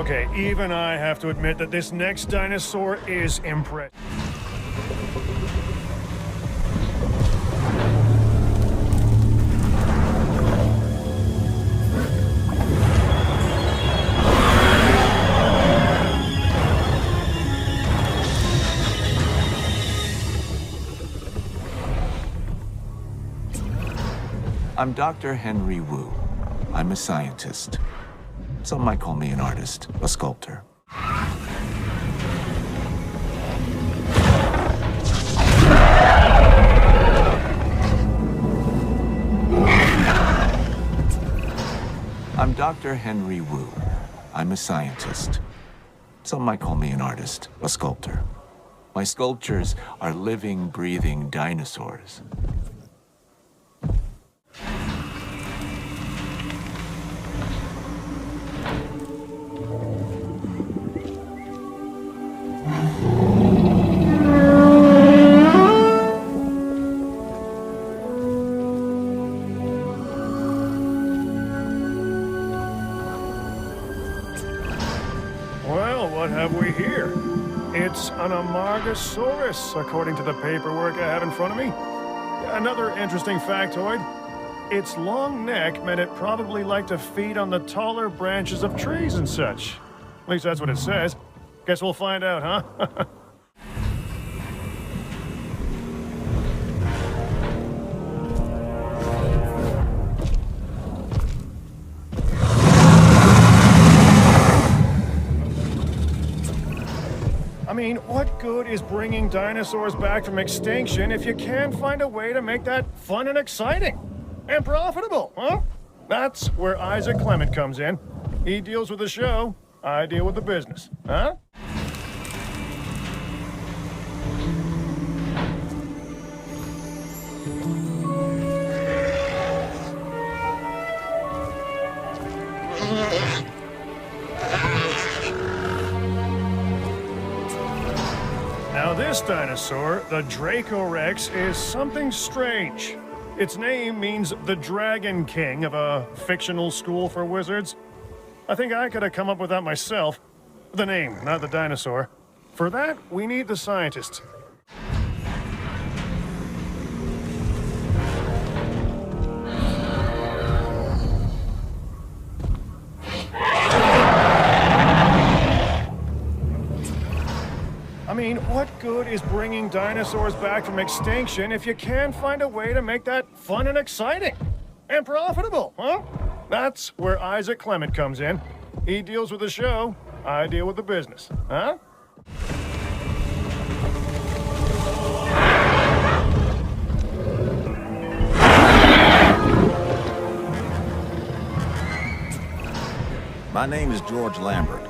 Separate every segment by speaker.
Speaker 1: Okay, even I have to admit that this next dinosaur is impressive.
Speaker 2: I'm Dr. Henry Wu. I'm a scientist. Some might call me an artist, a sculptor. I'm Dr. Henry Wu. I'm a scientist. Some might call me an artist, a sculptor. My sculptures are living, breathing dinosaurs.
Speaker 1: Well, what have we here? It's an Amargasaurus, according to the paperwork I have in front of me. Another interesting factoid. Its long neck meant it probably liked to feed on the taller branches of trees and such. At least that's what it says. Guess we'll find out, huh? I mean, what good is bringing dinosaurs back from extinction if you can't find a way to make that fun and exciting? And profitable, huh? That's where Isaac Clement comes in. He deals with the show, I deal with the business, huh? Now this dinosaur, the Dracorex, is something strange. Its name means the Dragon King of a fictional school for wizards. I think I could have come up with that myself. The name, not the dinosaur. For that, we need the scientists. I mean, what good is bringing dinosaurs back from extinction if you can't find a way to make that fun and exciting? And profitable, huh? That's where Isaac Clement comes in. He deals with the show, I deal with the business, huh?
Speaker 3: My name is George Lambert.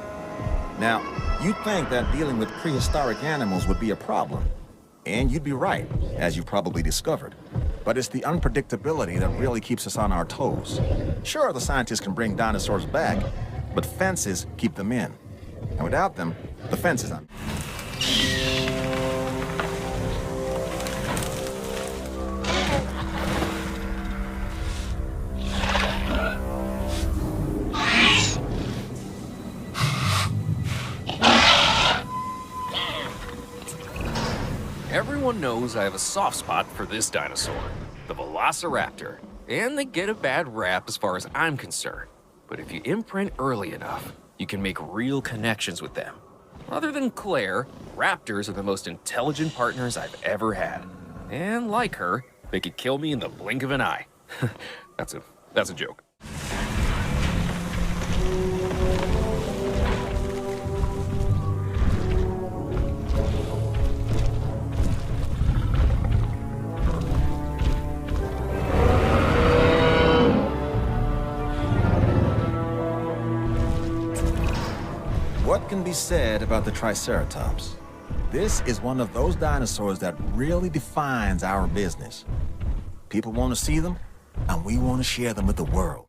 Speaker 3: Now, you'd think that dealing with prehistoric animals would be a problem. And you'd be right, as you've probably discovered. But it's the unpredictability that really keeps us on our toes. Sure, the scientists can bring dinosaurs back, but fences keep them in. And without them, the fence is on.
Speaker 4: Everyone knows I have a soft spot for this dinosaur, the Velociraptor, and they get a bad rap as far as I'm concerned. But if you imprint early enough, you can make real connections with them. Other than Claire, raptors are the most intelligent partners I've ever had. And like her, they could kill me in the blink of an eye. That's a joke.
Speaker 3: What can be said about the Triceratops? This is one of those dinosaurs that really defines our business. People want to see them, and we want to share them with the world.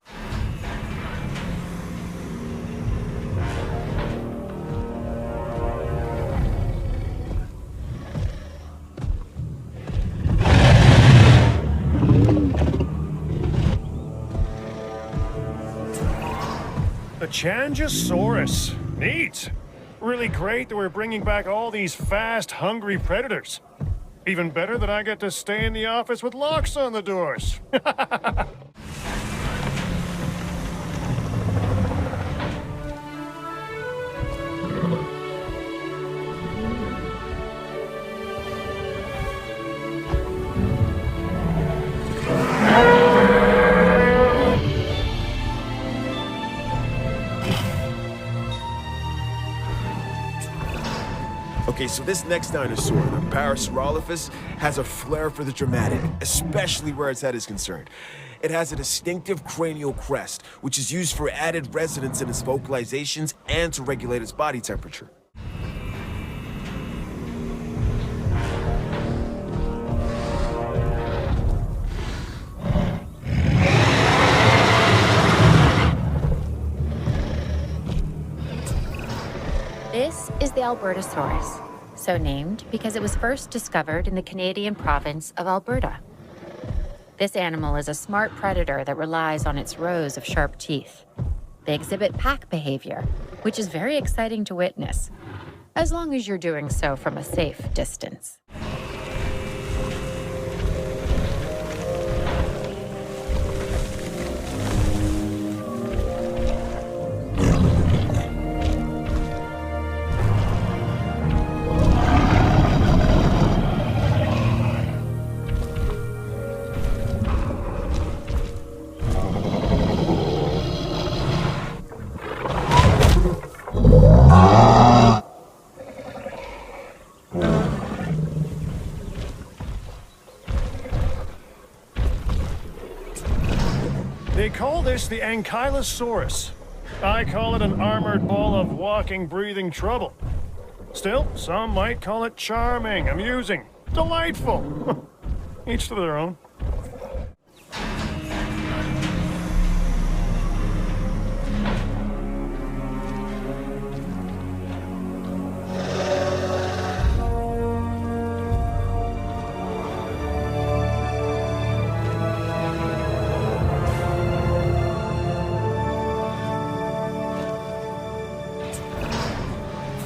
Speaker 1: The Changosaurus. Neat. Really great that we're bringing back all these fast, hungry predators. Even better that I get to stay in the office with locks on the doors.
Speaker 5: Okay, so this next dinosaur, the Parasaurolophus, has a flair for the dramatic, especially where its head is concerned. It has a distinctive cranial crest, which is used for added resonance in its vocalizations and to regulate its body temperature.
Speaker 6: This is the Albertosaurus, so named because it was first discovered in the Canadian province of Alberta. This animal is a smart predator that relies on its rows of sharp teeth. They exhibit pack behavior, which is very exciting to witness, as long as you're doing so from a safe distance.
Speaker 1: They call this the Ankylosaurus. I call it an armored ball of walking, breathing trouble. Still, some might call it charming, amusing, delightful. Each to their own.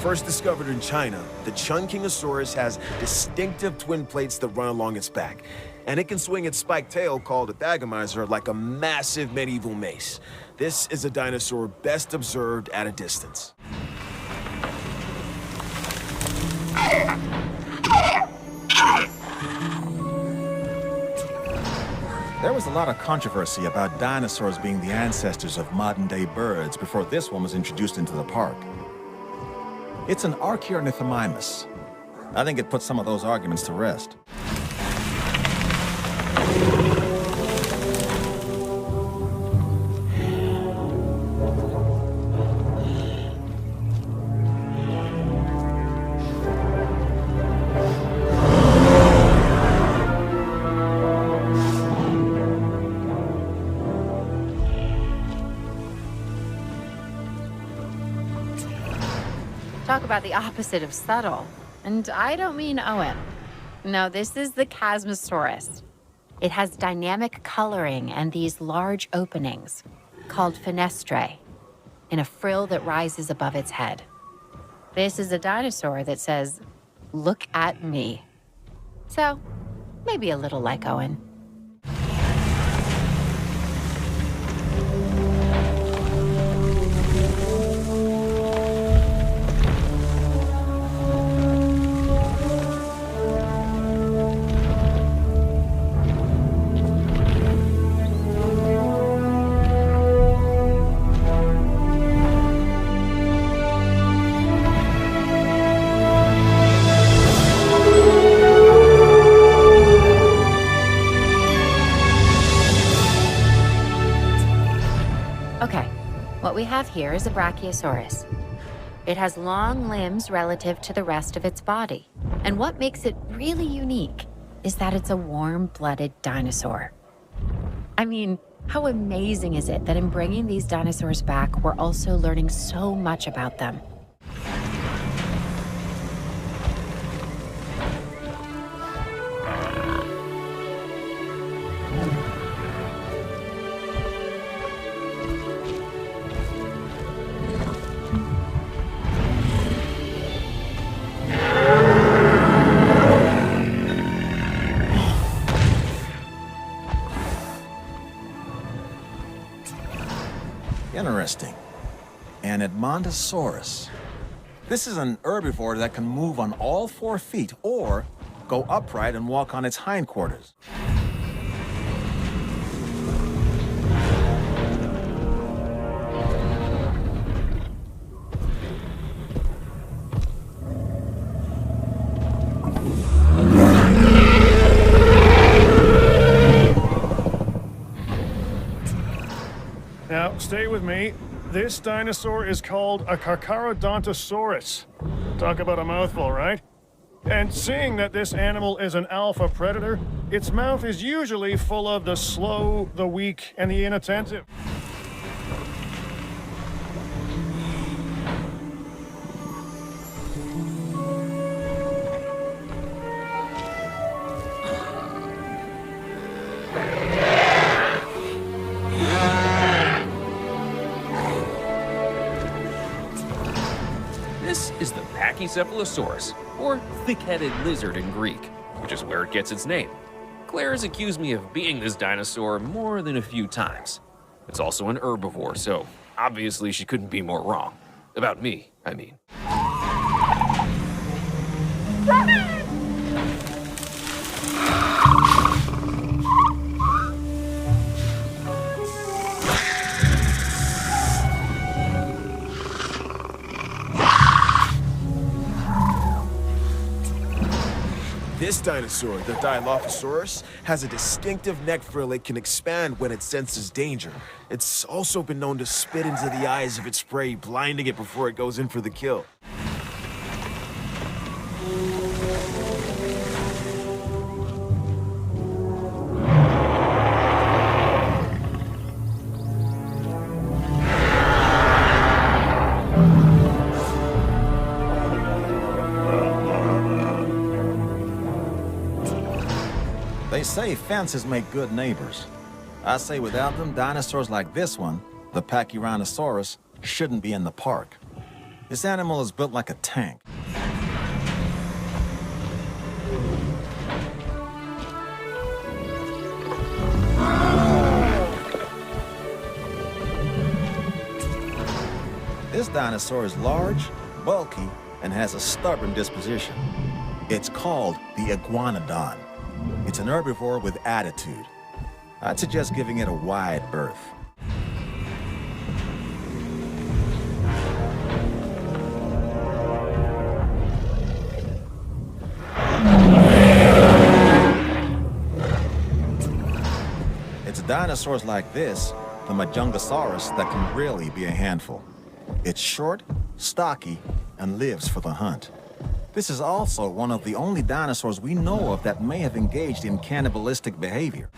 Speaker 5: First discovered in China, the Chungkingosaurus has distinctive twin plates that run along its back, and it can swing its spiked tail, called a thagomizer, like a massive medieval mace. This is a dinosaur best observed at a distance.
Speaker 3: There was a lot of controversy about dinosaurs being the ancestors of modern-day birds before this one was introduced into the park. It's an Archaeornithomimus. I think it puts some of those arguments to rest.
Speaker 6: Talk about the opposite of subtle. And I don't mean Owen. No, this is the Chasmosaurus. It has dynamic coloring and these large openings, called fenestrae, in a frill that rises above its head. This is a dinosaur that says, "Look at me." So, maybe a little like Owen. Okay, what we have here is a Brachiosaurus. It has long limbs relative to the rest of its body. And what makes it really unique is that it's a warm-blooded dinosaur. I mean, how amazing is it that in bringing these dinosaurs back, we're also learning so much about them?
Speaker 3: Interesting. An Edmontosaurus. This is an herbivore that can move on all 4 feet or go upright and walk on its hindquarters.
Speaker 1: Now, stay with me. This dinosaur is called a Carcharodontosaurus. Talk about a mouthful, right? And seeing that this animal is an alpha predator, its mouth is usually full of the slow, the weak, and the inattentive.
Speaker 4: This is the Pachycephalosaurus, or thick-headed lizard in Greek, which is where it gets its name. Claire has accused me of being this dinosaur more than a few times. It's also an herbivore, so obviously she couldn't be more wrong. About me, I mean.
Speaker 5: This dinosaur, the Dilophosaurus, has a distinctive neck frill it can expand when it senses danger. It's also been known to spit into the eyes of its prey, blinding it before it goes in for the kill.
Speaker 3: They say fences make good neighbors. I say without them, dinosaurs like this one, the Pachycephalosaurus, shouldn't be in the park. This animal is built like a tank. This dinosaur is large, bulky, and has a stubborn disposition. It's called the iguanodon. It's an herbivore with attitude. I'd suggest giving it a wide berth. It's dinosaurs like this, the Majungasaurus, that can really be a handful. It's short, stocky, and lives for the hunt. This is also one of the only dinosaurs we know of that may have engaged in cannibalistic behavior.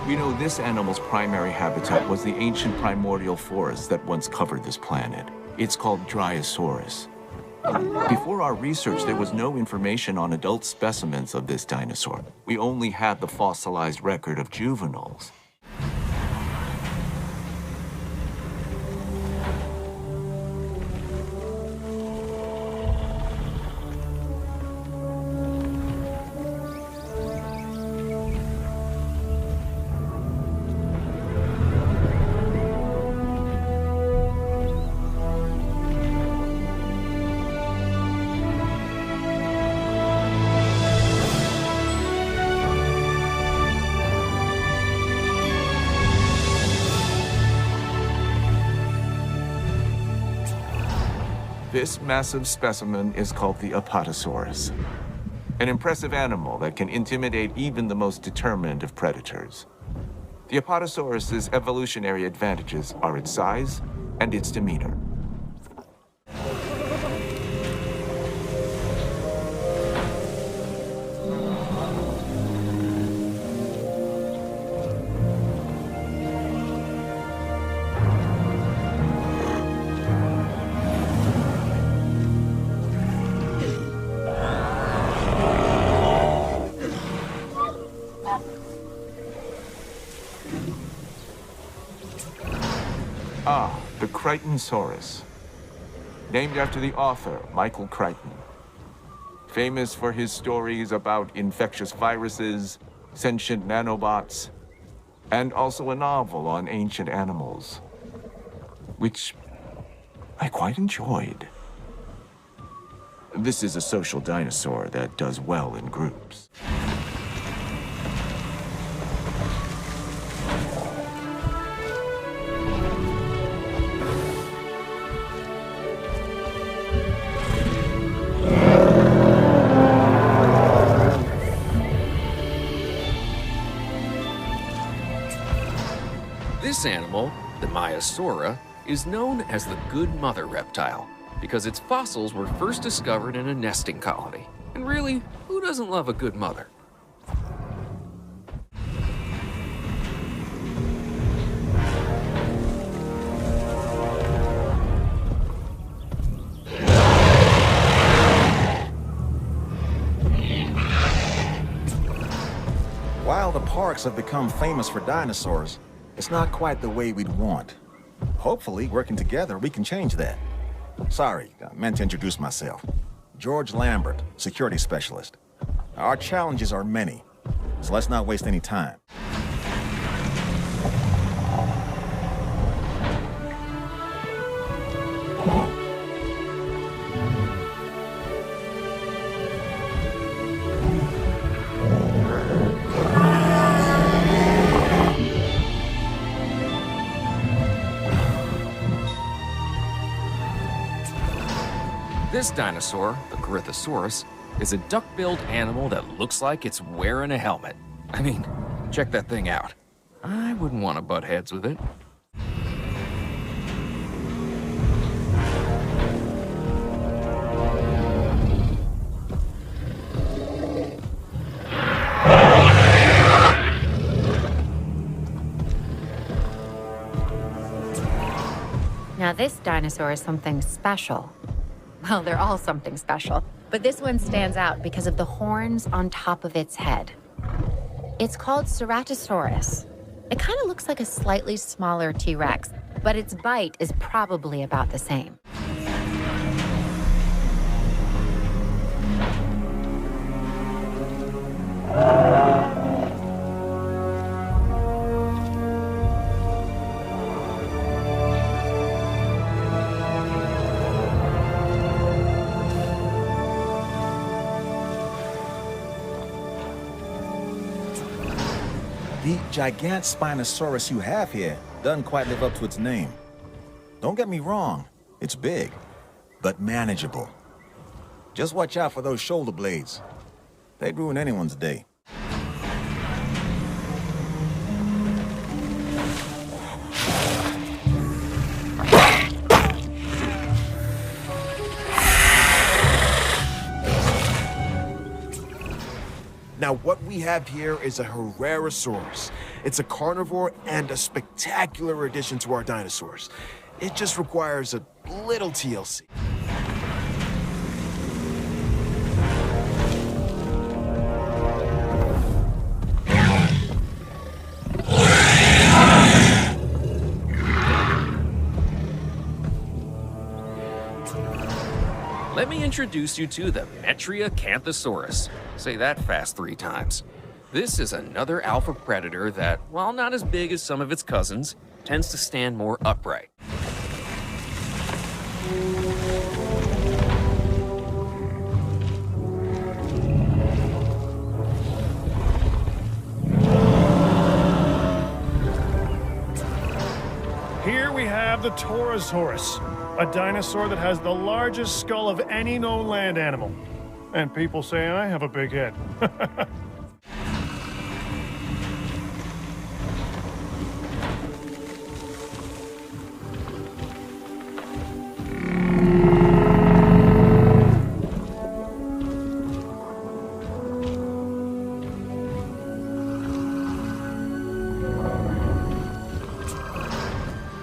Speaker 2: We know this animal's primary habitat was the ancient primordial forest that once covered this planet. It's called Dryosaurus. Before our research, there was no information on adult specimens of this dinosaur. We only had the fossilized record of juveniles. This massive specimen is called the Apatosaurus, an impressive animal that can intimidate even the most determined of predators. The Apatosaurus's evolutionary advantages are its size and its demeanor. Ah, the Crichtonsaurus, named after the author, Michael Crichton. Famous for his stories about infectious viruses, sentient nanobots, and also a novel on ancient animals, which I quite enjoyed. This is a social dinosaur that does well in groups.
Speaker 4: This animal, the Maiasaura, is known as the Good Mother reptile because its fossils were first discovered in a nesting colony. And really, who doesn't love a good mother?
Speaker 3: While the parks have become famous for dinosaurs, it's not quite the way we'd want. Hopefully, working together, we can change that. Sorry, I meant to introduce myself. George Lambert, security specialist. Our challenges are many, so let's not waste any time.
Speaker 4: This dinosaur, the Corythosaurus, is a duck-billed animal that looks like it's wearing a helmet. I mean, check that thing out. I wouldn't want to butt heads with it.
Speaker 6: Now, this dinosaur is something special. Well, they're all something special, but this one stands out because of the horns on top of its head. It's called Ceratosaurus. It kind of looks like a slightly smaller T-Rex, but its bite is probably about the same.
Speaker 3: The Gigantspinosaurus you have here doesn't quite live up to its name. Don't get me wrong, it's big, but manageable. Just watch out for those shoulder blades. They'd ruin anyone's day.
Speaker 5: Now, what we have here is a Jurasic. It's a carnivore and a spectacular addition to our dinosaurs. It just requires a little TLC.
Speaker 4: Let me introduce you to the Metriacanthosaurus. Say that fast 3 times. This is another alpha predator that, while not as big as some of its cousins, tends to stand more upright.
Speaker 1: Here we have the Torosaurus, a dinosaur that has the largest skull of any known land animal. And people say I have a big head.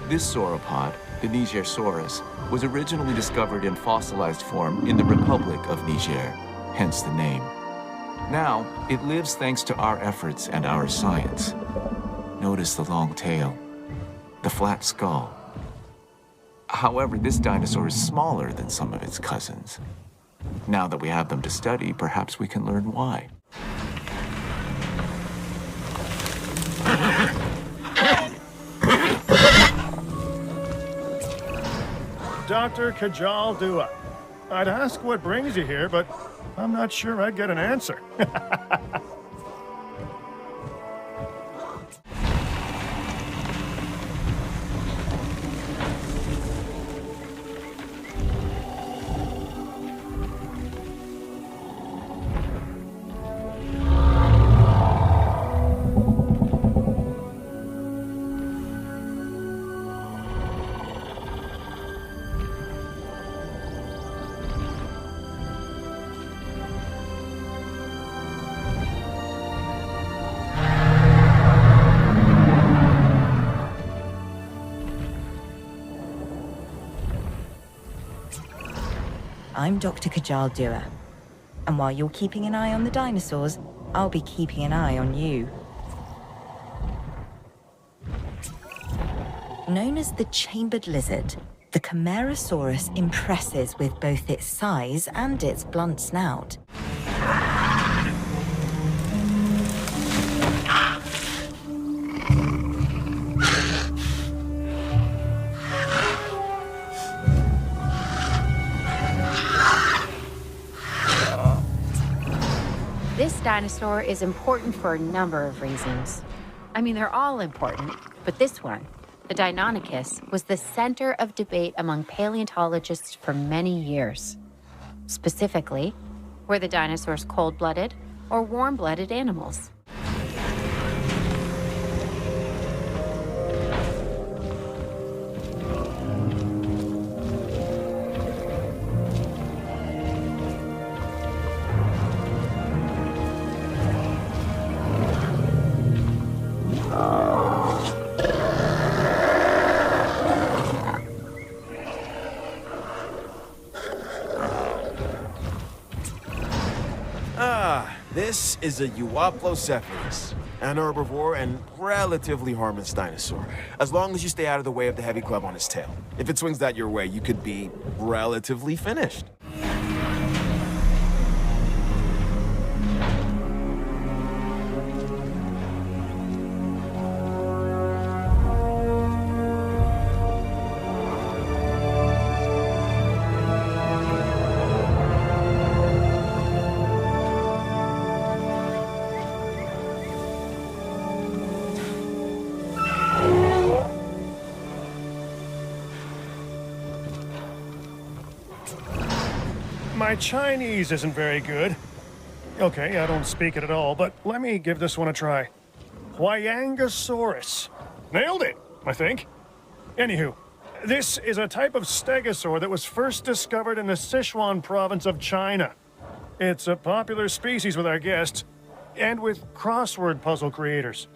Speaker 2: This sauropod, the Nigersaurus, was originally discovered in fossilized form in the Republic of Niger, hence the name. Now, it lives thanks to our efforts and our science. Notice the long tail, the flat skull, However, this dinosaur is smaller than some of its cousins. Now that we have them to study, perhaps we can learn why.
Speaker 1: Dr. Kajal Dua. I'd ask what brings you here, but I'm not sure I'd get an answer.
Speaker 7: I'm Dr. Kajal Dua. And while you're keeping an eye on the dinosaurs, I'll be keeping an eye on you. Known as the chambered lizard, the Camarasaurus impresses with both its size and its blunt snout.
Speaker 6: This dinosaur is important for a number of reasons. I mean, they're all important, but this one, the Deinonychus, was the center of debate among paleontologists for many years. Specifically, were the dinosaurs cold-blooded or warm-blooded animals?
Speaker 5: This is a Euoplocephalus, an herbivore and relatively harmless dinosaur, as long as you stay out of the way of the heavy club on its tail. If it swings that your way, you could be relatively finished.
Speaker 1: My Chinese isn't very good. Okay, I don't speak it at all, but let me give this one a try. Huayangosaurus. Nailed it, I think. Anywho, this is a type of stegosaur that was first discovered in the Sichuan province of China. It's a popular species with our guests, and with crossword puzzle creators.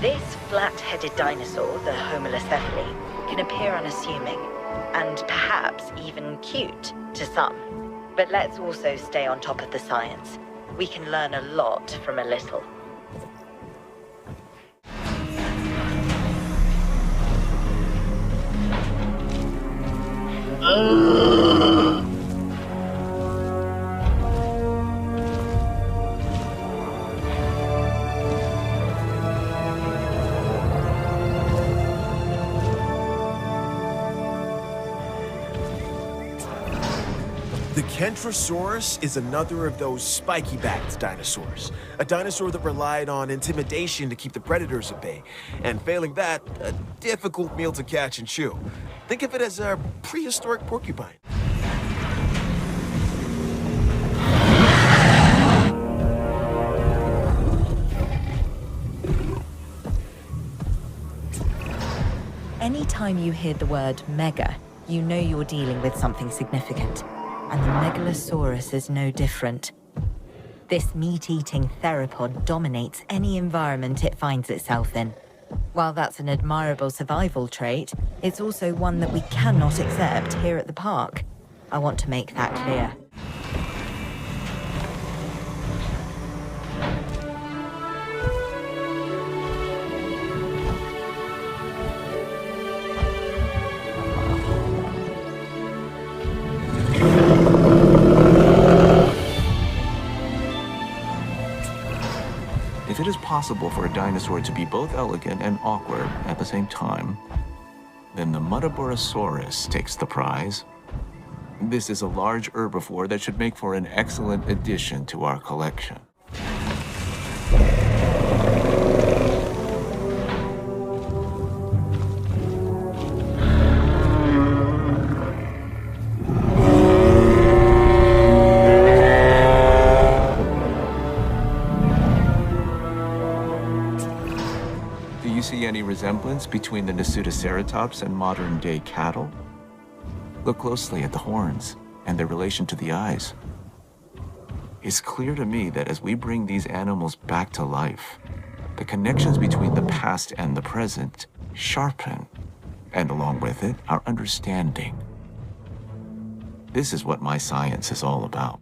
Speaker 7: This flat-headed dinosaur, the Homalocephale, can appear unassuming, and perhaps even cute to some. But let's also stay on top of the science. We can learn a lot from a little.
Speaker 5: The Kentrosaurus is another of those spiky-backed dinosaurs. A dinosaur that relied on intimidation to keep the predators at bay. And failing that, a difficult meal to catch and chew. Think of it as a prehistoric porcupine.
Speaker 7: Anytime you hear the word mega, you know you're dealing with something significant. And the Megalosaurus is no different. This meat-eating theropod dominates any environment it finds itself in. While that's an admirable survival trait, it's also one that we cannot accept here at the park. I want to make that clear.
Speaker 2: If it is possible for a dinosaur to be both elegant and awkward at the same time, then the Muttaburrasaurus takes the prize. This is a large herbivore that should make for an excellent addition to our collection. Do you see any resemblance between the Nasutoceratops and modern-day cattle? Look closely at the horns and their relation to the eyes. It's clear to me that as we bring these animals back to life, the connections between the past and the present sharpen, and along with it, our understanding. This is what my science is all about.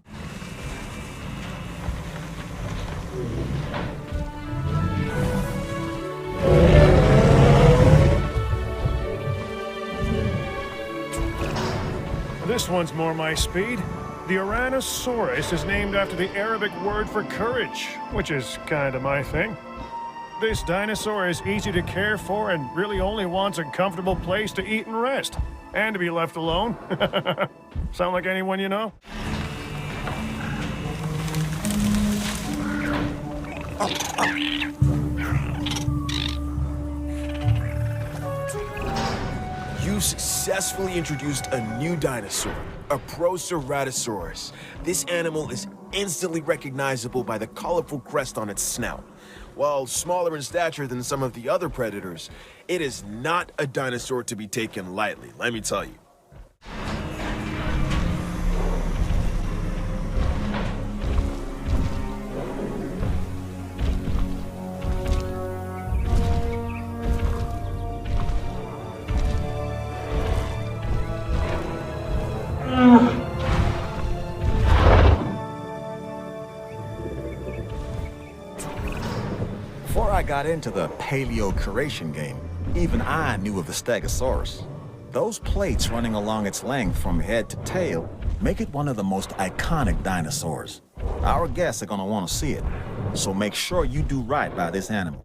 Speaker 1: This one's more my speed. The Tyrannosaurus is named after the Arabic word for courage, which is kind of my thing. This dinosaur is easy to care for and really only wants a comfortable place to eat and rest, and to be left alone. Sound like anyone you know?
Speaker 5: You successfully introduced a new dinosaur, a Proceratosaurus. This animal is instantly recognizable by the colorful crest on its snout. While smaller in stature than some of the other predators, it is not a dinosaur to be taken lightly, let me tell you.
Speaker 3: Before I got into the paleo-curation game, even I knew of the Stegosaurus. Those plates running along its length from head to tail make it one of the most iconic dinosaurs. Our guests are gonna want to see it, so make sure you do right by this animal.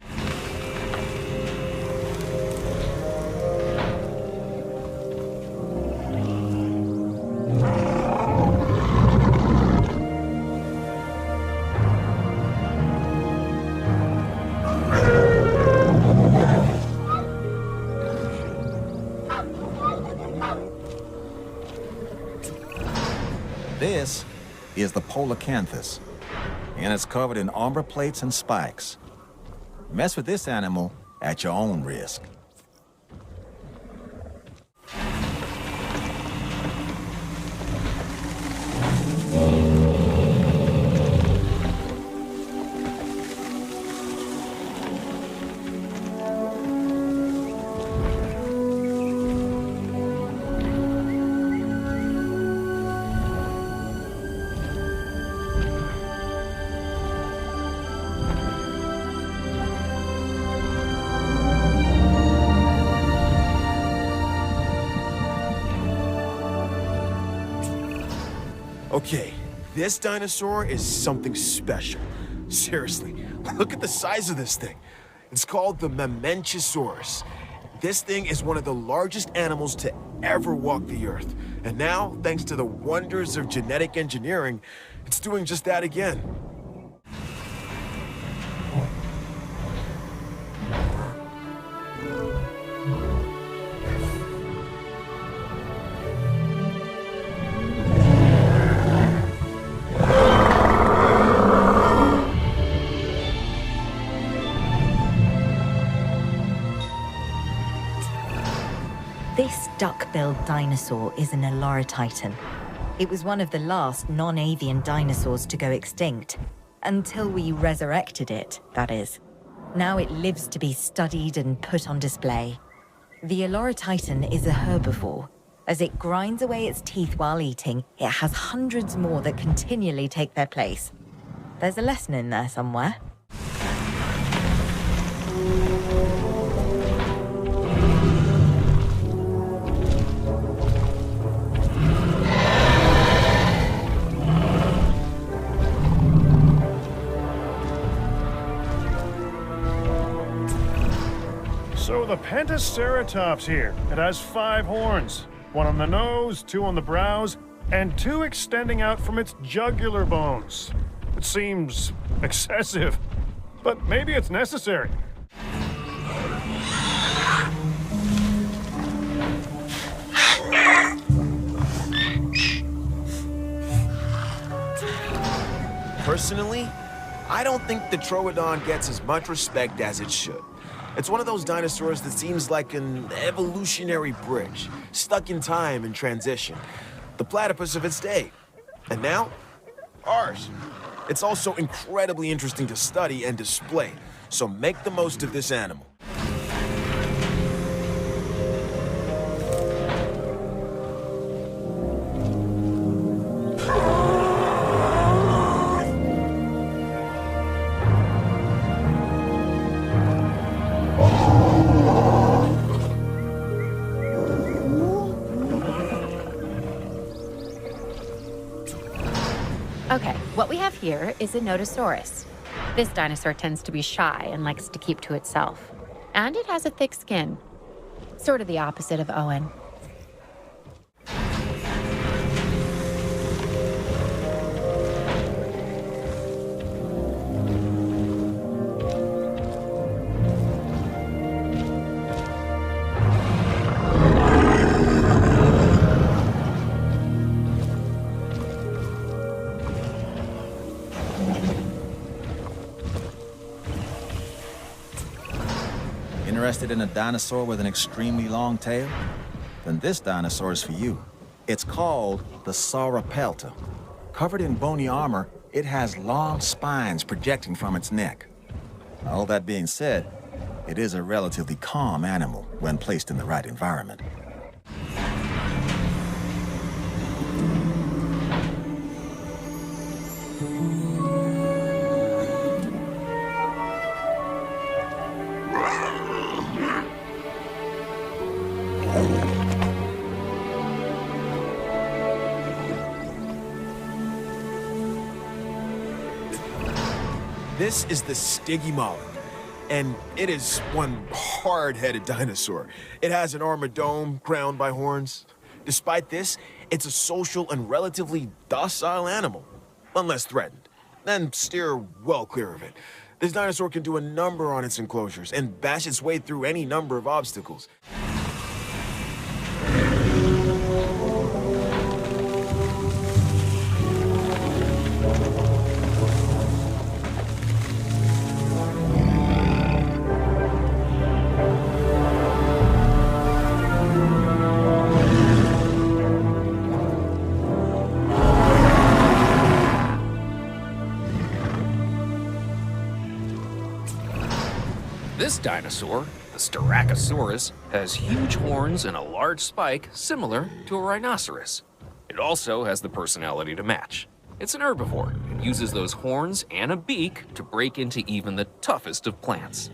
Speaker 3: This is the Polacanthus, and it's covered in armor plates and spikes. Mess with this animal at your own risk.
Speaker 5: Okay, this dinosaur is something special. Seriously, look at the size of this thing. It's called the Mamenchisaurus. This thing is one of the largest animals to ever walk the earth. And now, thanks to the wonders of genetic engineering, it's doing just that again.
Speaker 7: This duck-billed dinosaur is an Olorotitan. It was one of the last non-avian dinosaurs to go extinct. Until we resurrected it, that is. Now it lives to be studied and put on display. The Olorotitan is a herbivore, As it grinds away its teeth while eating, it has hundreds more that continually take their place. There's a lesson in there somewhere.
Speaker 1: So the Pentaceratops here, it has 5 horns. 1 on the nose, 2 on the brows, and 2 extending out from its jugular bones. It seems excessive, but maybe it's necessary.
Speaker 5: Personally, I don't think the Troodon gets as much respect as it should. It's one of those dinosaurs that seems like an evolutionary bridge, stuck in time and transition. The platypus of its day. And now, ours. It's also incredibly interesting to study and display, so make the most of this animal.
Speaker 6: Okay, what we have here is a Nodosaurus. This dinosaur tends to be shy and likes to keep to itself. And it has a thick skin. Sort of the opposite of Owen.
Speaker 3: Interested in a dinosaur with an extremely long tail? Then this dinosaur is for you. It's called the Sauropelta. Covered in bony armor, it has long spines projecting from its neck. All that being said, it is a relatively calm animal when placed in the right environment.
Speaker 5: This is the Stygimoloch, and it is one hard-headed dinosaur. It has an armored dome crowned by horns. Despite this, it's a social and relatively docile animal, unless threatened. Then steer well clear of it. This dinosaur can do a number on its enclosures and bash its way through any number of obstacles.
Speaker 4: This dinosaur, the Styracosaurus, has huge horns and a large spike similar to a rhinoceros. It also has the personality to match. It's an herbivore and uses those horns and a beak to break into even the toughest of plants.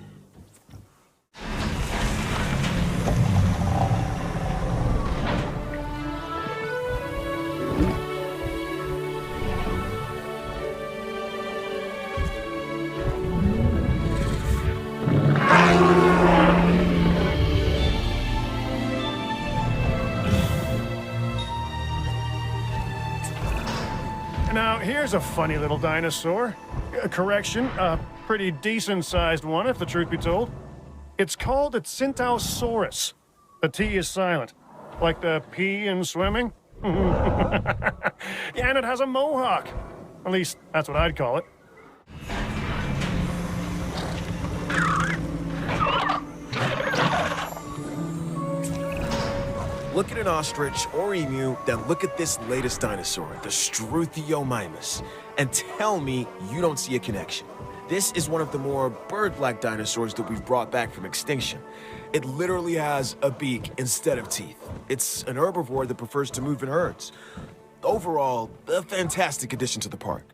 Speaker 1: Now, here's a funny little dinosaur. Correction, a pretty decent-sized one, if the truth be told. It's called a Centausaurus. The T is silent, like the P in swimming. Yeah, and it has a mohawk. At least, that's what I'd call it.
Speaker 5: Look at an ostrich or emu, then look at this latest dinosaur, the Struthiomimus, and tell me you don't see a connection. This is one of the more bird-like dinosaurs that we've brought back from extinction. It literally has a beak instead of teeth. It's an herbivore that prefers to move in herds. Overall, a fantastic addition to the park.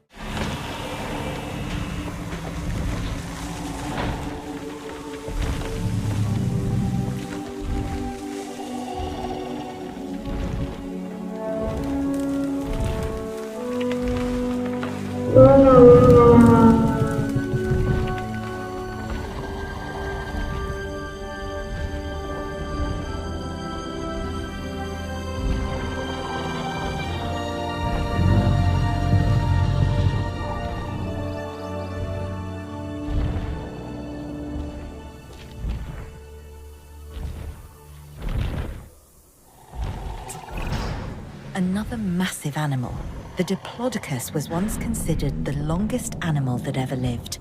Speaker 7: Another massive animal. The Diplodocus was once considered the longest animal that ever lived.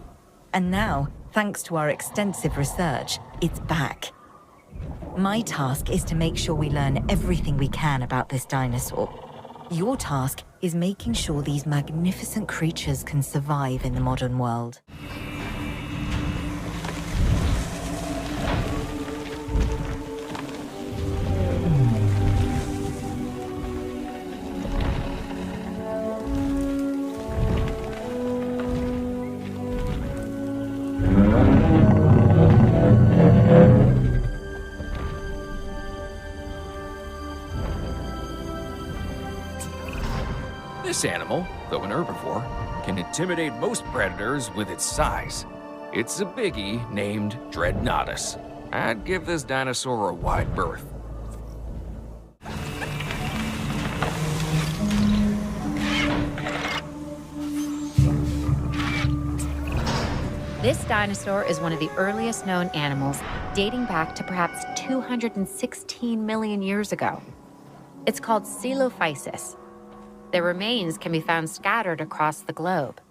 Speaker 7: And now, thanks to our extensive research, it's back. My task is to make sure we learn everything we can about this dinosaur. Your task is making sure these magnificent creatures can survive in the modern world.
Speaker 4: This animal, though an herbivore, can intimidate most predators with its size. It's a biggie named Dreadnoughtus. I'd give this dinosaur a wide berth.
Speaker 6: This dinosaur is one of the earliest known animals, dating back to perhaps 216 million years ago. It's called Coelophysis. Their remains can be found scattered across the globe.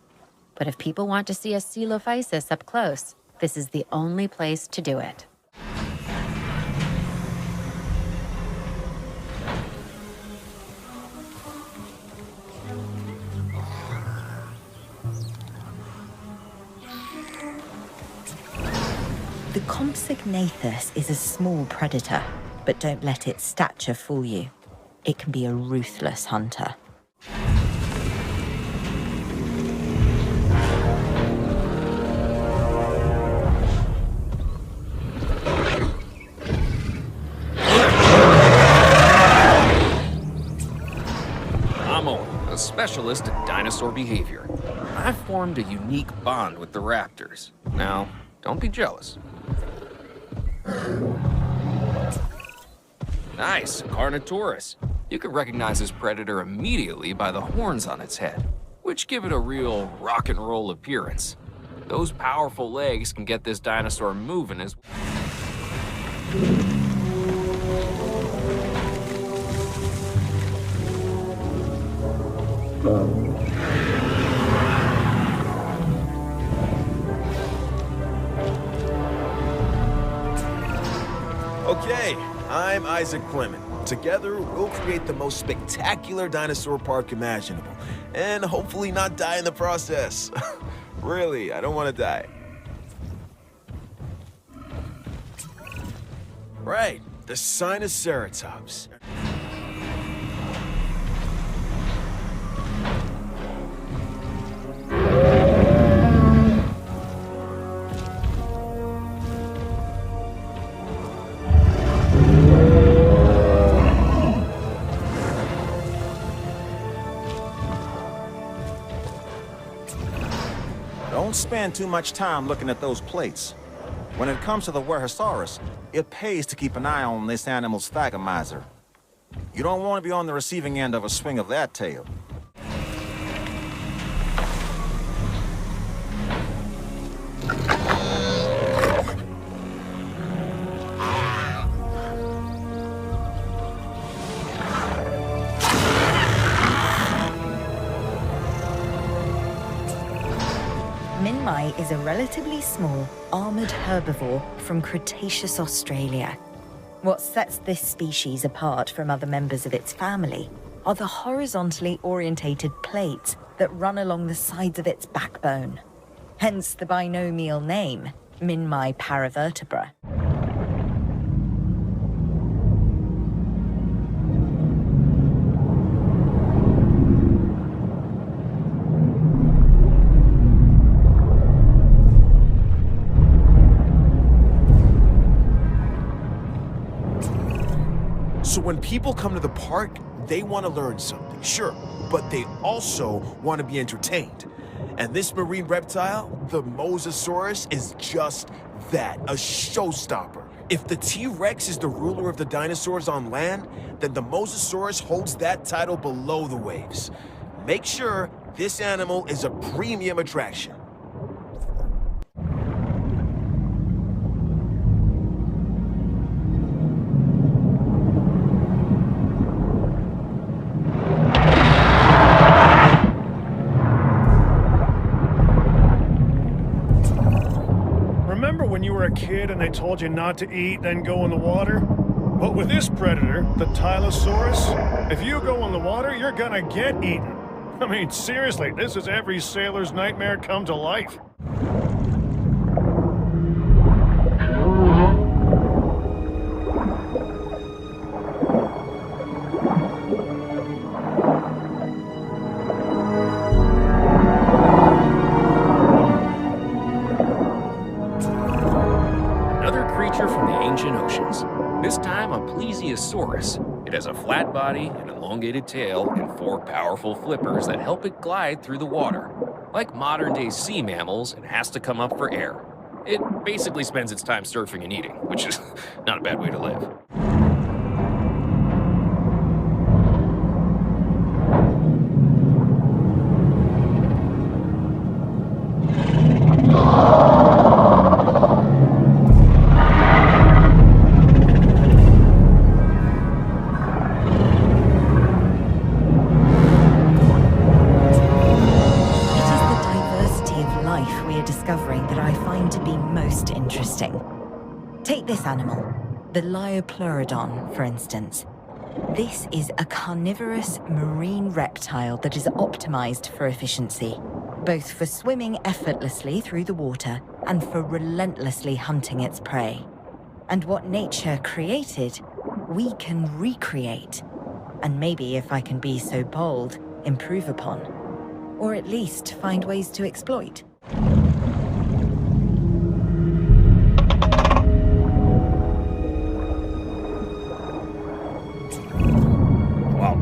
Speaker 6: But if people want to see a Coelophysis up close, this is the only place to do it.
Speaker 7: The Compsognathus is a small predator, but don't let its stature fool you. It can be a ruthless hunter.
Speaker 4: A specialist at dinosaur behavior. I've formed a unique bond with the raptors. Now, don't be jealous. Nice, Carnotaurus. You can recognize this predator immediately by the horns on its head, which give it a real rock and roll appearance. Those powerful legs can get this dinosaur moving as
Speaker 5: Okay, I'm Isaac Clement. Together, we'll create the most spectacular dinosaur park imaginable, and hopefully not die in the process. Really, I don't want to die. Right, the Sinoceratops.
Speaker 3: Don't spend too much time looking at those plates. When it comes to the Werehosaurus, it pays to keep an eye on this animal's thagomizer. You don't want to be on the receiving end of a swing of that tail.
Speaker 7: Minmai is a relatively small, armored herbivore from Cretaceous Australia. What sets this species apart from other members of its family are the horizontally orientated plates that run along the sides of its backbone. Hence the binomial name, Minmi paravertebra.
Speaker 5: So when people come to the park, they want to learn something, sure, but they also want to be entertained. And this marine reptile, the Mosasaurus, is just that, a showstopper. If the T-Rex is the ruler of the dinosaurs on land, then the Mosasaurus holds that title below the waves. Make sure this animal is a premium attraction.
Speaker 1: When you were a kid and they told you not to eat, then go in the water? But with this predator, the Tylosaurus, if you go in the water, you're gonna get eaten. I mean, seriously, this is every sailor's nightmare come to life.
Speaker 4: Oceans. This time a plesiosaurus. It has a flat body, an elongated tail, and 4 powerful flippers that help it glide through the water. Like modern-day sea mammals, it has to come up for air. It basically spends its time surfing and eating, which is not a bad way to live.
Speaker 7: Take this animal, the Liopleurodon, for instance. This is a carnivorous marine reptile that is optimized for efficiency, both for swimming effortlessly through the water and for relentlessly hunting its prey. And what nature created, we can recreate. And maybe, if I can be so bold, improve upon. Or at least find ways to exploit.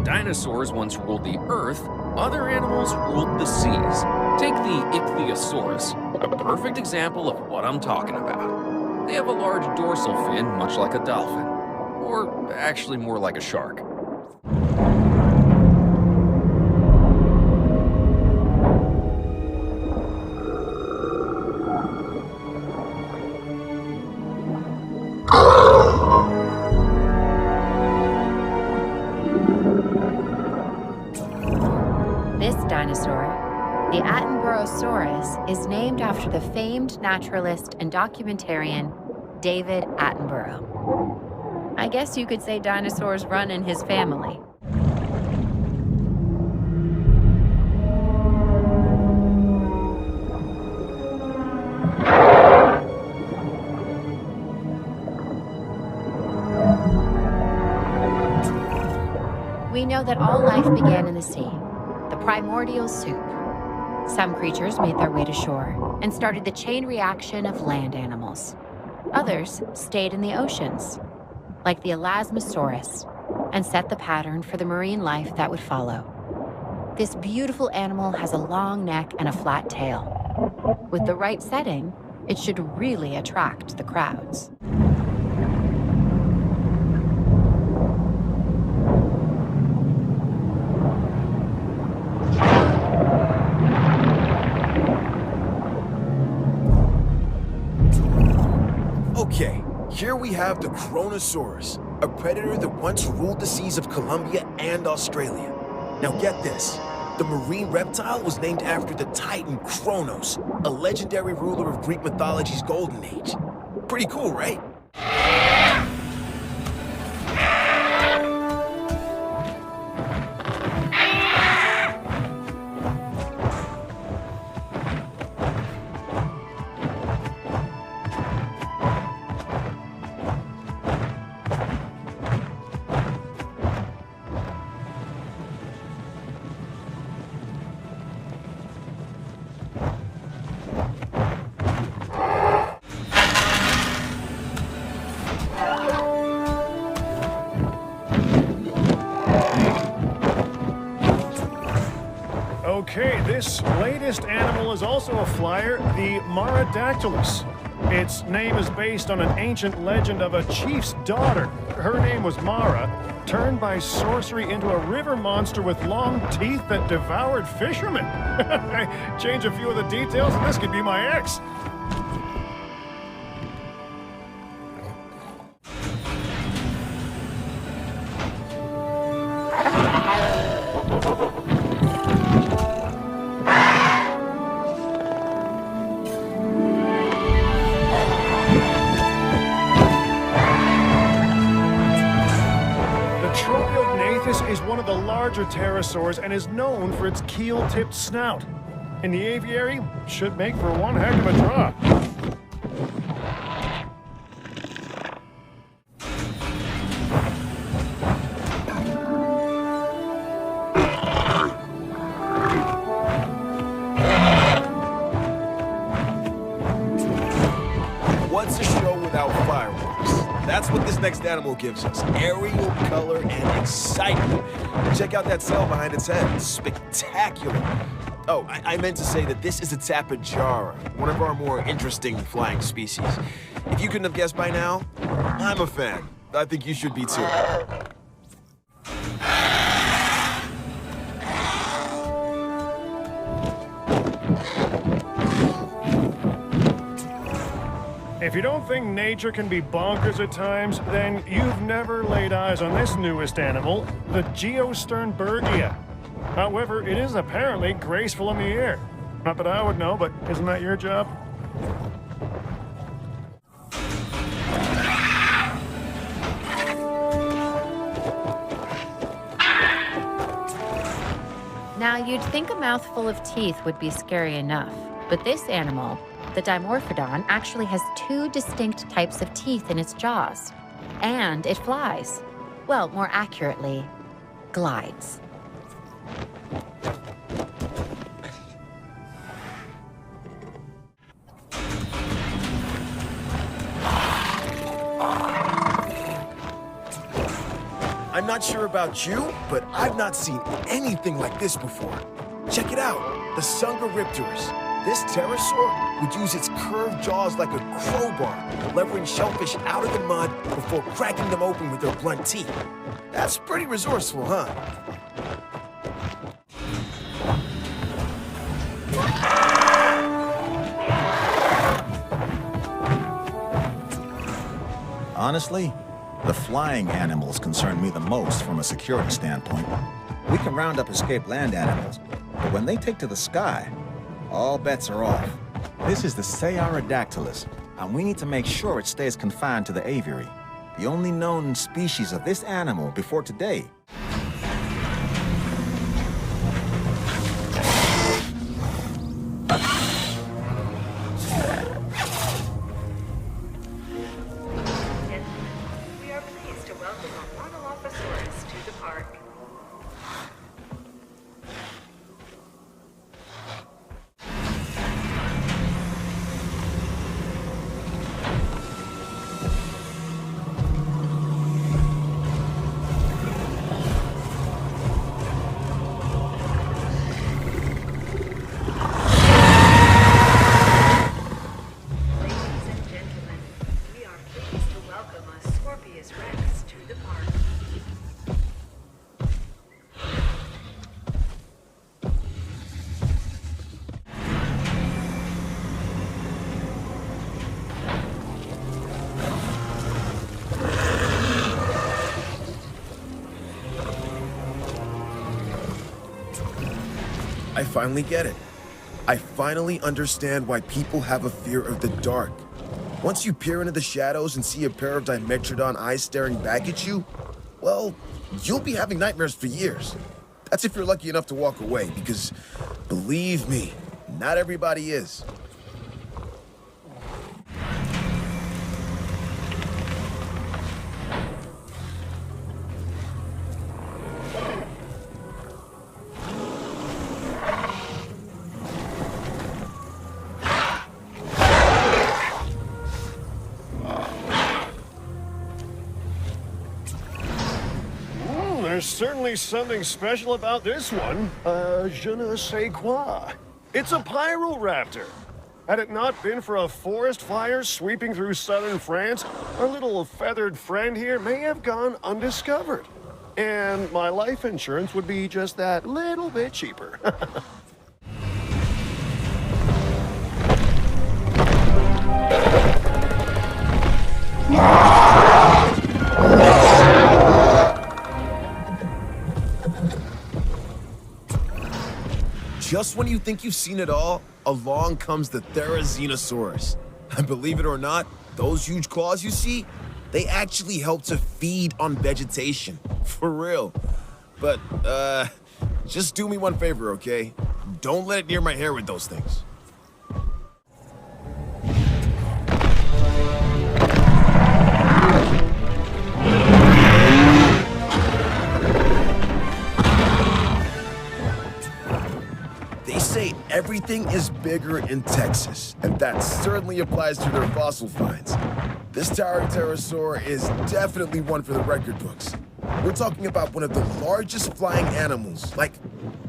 Speaker 4: Dinosaurs once ruled the Earth, other animals ruled the seas. Take the Ichthyosaurus, a perfect example of what I'm talking about. They have a large dorsal fin, much like a dolphin. Or actually more like a shark.
Speaker 6: The Attenborough is named after the famed naturalist and documentarian David Attenborough. I guess you could say dinosaurs run in his family. We know that all life began in the sea, the primordial soup. Some creatures made their way to shore and started the chain reaction of land animals. Others stayed in the oceans, like the Elasmosaurus, and set the pattern for the marine life that would follow. This beautiful animal has a long neck and a flat tail. With the right setting, it should really attract the crowds.
Speaker 5: Okay, here we have the Kronosaurus, a predator that once ruled the seas of Colombia and Australia. Now get this, the marine reptile was named after the Titan Kronos, a legendary ruler of Greek mythology's golden age. Pretty cool, right?
Speaker 1: Okay, this latest animal is also a flyer, the Maradactylus. Its name is based on an ancient legend of a chief's daughter. Her name was Mara, turned by sorcery into a river monster with long teeth that devoured fishermen. Change a few of the details and this could be my ex. Is one of the larger pterosaurs and is known for its keel-tipped snout. In the aviary, should make for one heck of a draw.
Speaker 5: What's a show without fireworks? That's what this next animal gives us. Aerial color and excitement. Check out that sail behind its head. It's spectacular. Oh, I meant to say that this is a tapejara, one of our more interesting flying species. If you couldn't have guessed by now, I'm a fan. I think you should be too.
Speaker 1: If you don't think nature can be bonkers at times, then you've never laid eyes on this newest animal, the Geosternbergia. However, it is apparently graceful in the air. Not that I would know, but isn't that your job?
Speaker 6: Now, you'd think a mouthful of teeth would be scary enough, but this animal, the Dimorphodon, actually has two distinct types of teeth in its jaws. And it flies. Well, more accurately, glides.
Speaker 5: I'm not sure about you, but I've not seen anything like this before. Check it out, the Sungaripterus. This pterosaur would use its curved jaws like a crowbar, levering shellfish out of the mud before cracking them open with their blunt teeth. That's pretty resourceful, huh?
Speaker 3: Honestly, the flying animals concern me the most from a security standpoint. We can round up escaped land animals, but when they take to the sky, all bets are off. This is the Seiarodactylus, and we need to make sure it stays confined to the aviary. The only known species of this animal before today.
Speaker 8: We are pleased to welcome a Monolophosaurus to the park.
Speaker 5: I finally get it. I finally understand why people have a fear of the dark. Once you peer into the shadows and see a pair of Dimetrodon eyes staring back at you, well, you'll be having nightmares for years. That's if you're lucky enough to walk away, because believe me, not everybody is.
Speaker 1: There's certainly something special about this one. Je ne sais quoi. It's a pyroraptor. Had it not been for a forest fire sweeping through southern France, our little feathered friend here may have gone undiscovered. And my life insurance would be just that little bit cheaper.
Speaker 5: Just when you think you've seen it all, along comes the Therizinosaurus. And believe it or not, those huge claws you see, they actually help to feed on vegetation. For real. But, just do me one favor, okay? Don't let it near my hair with those things. They say everything is bigger in Texas, and that certainly applies to their fossil finds. This towering pterosaur is definitely one for the record books. We're talking about one of the largest flying animals, like,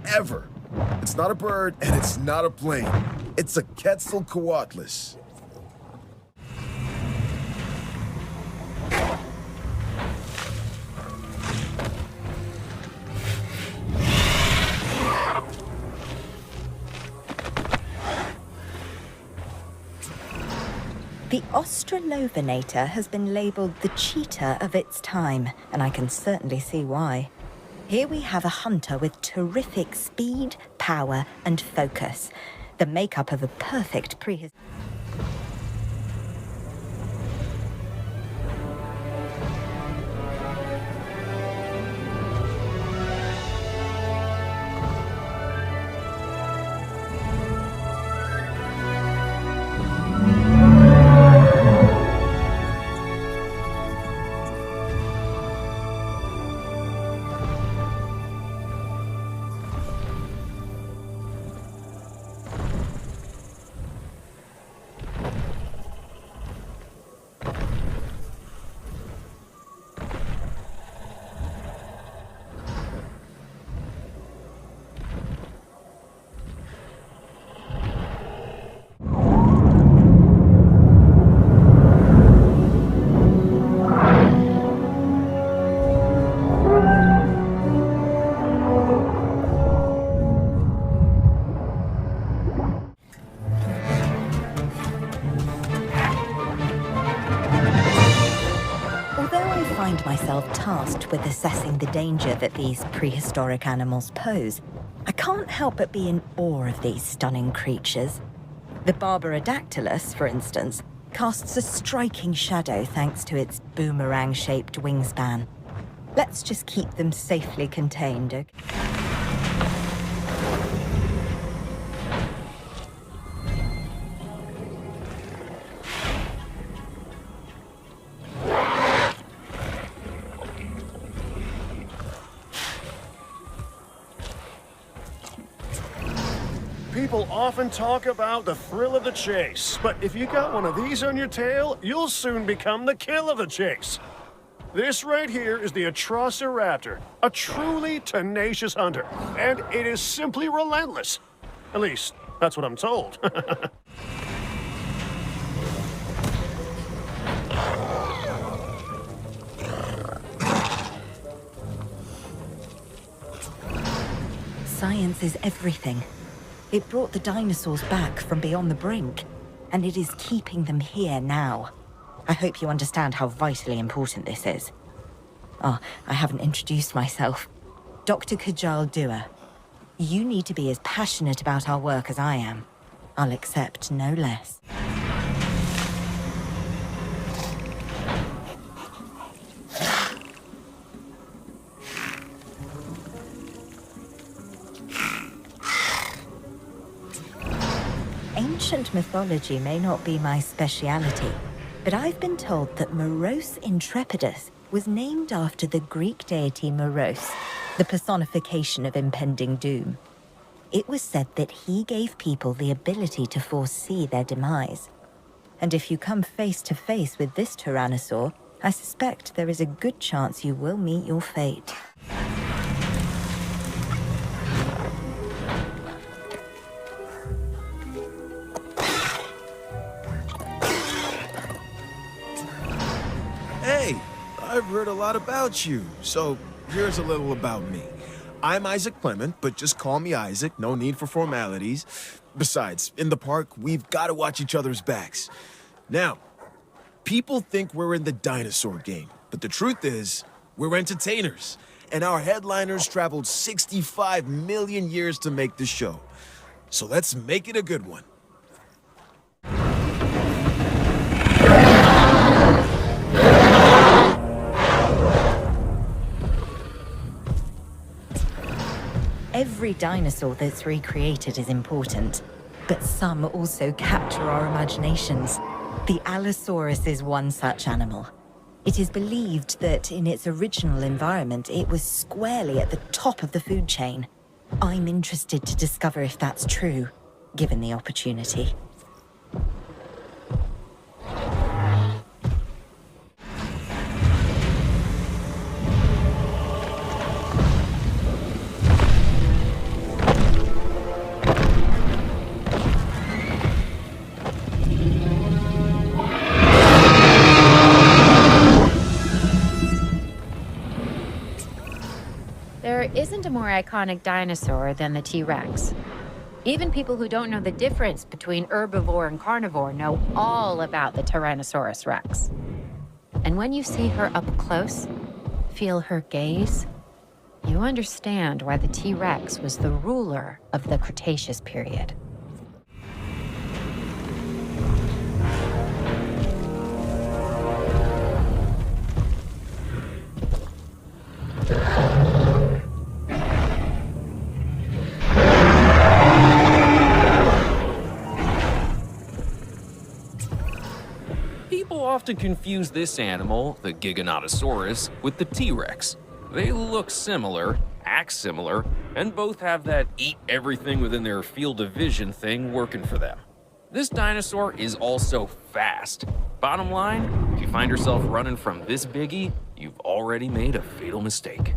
Speaker 5: ever. It's not a bird, and it's not a plane. It's a Quetzalcoatlus.
Speaker 7: The Australovenator has been labelled the cheetah of its time, and I can certainly see why. Here we have a hunter with terrific speed, power, and focus, the makeup of a perfect prehistoric. Tasked with assessing the danger that these prehistoric animals pose, I can't help but be in awe of these stunning creatures. The Barbarodactylus, for instance, casts a striking shadow thanks to its boomerang-shaped wingspan. Let's just keep them safely contained, okay?
Speaker 1: People often talk about the thrill of the chase, but if you got one of these on your tail, you'll soon become the kill of the chase. This right here is the Atrociraptor, a truly tenacious hunter, and it is simply relentless. At least, that's what I'm told.
Speaker 7: Science is everything. It brought the dinosaurs back from beyond the brink, and it is keeping them here now. I hope you understand how vitally important this is. Oh, I haven't introduced myself. Dr. Kajal Dua. You need to be as passionate about our work as I am. I'll accept no less. Ancient mythology may not be my speciality, but I've been told that Moros Intrepidus was named after the Greek deity Moros, the personification of impending doom. It was said that he gave people the ability to foresee their demise. And if you come face to face with this tyrannosaur, I suspect there is a good chance you will meet your fate.
Speaker 5: I've heard a lot about you, so here's a little about me. I'm Isaac Clement, but just call me Isaac, no need for formalities. Besides, in the park, we've got to watch each other's backs. Now, people think we're in the dinosaur game, but the truth is, we're entertainers. And our headliners traveled 65 million years to make the show. So let's make it a good one.
Speaker 7: Every dinosaur that's recreated is important, but some also capture our imaginations. The Allosaurus is one such animal. It is believed that in its original environment, it was squarely at the top of the food chain. I'm interested to discover if that's true, given the opportunity.
Speaker 6: There isn't a more iconic dinosaur than the T-Rex. Even people who don't know the difference between herbivore and carnivore know all about the Tyrannosaurus Rex. And when you see her up close, feel her gaze, you understand why the T-Rex was the ruler of the Cretaceous period.
Speaker 4: People often confuse this animal, the Giganotosaurus, with the T-Rex. They look similar, act similar, and both have that eat everything within their field of vision thing working for them. This dinosaur is also fast. Bottom line, if you find yourself running from this biggie, you've already made a fatal mistake.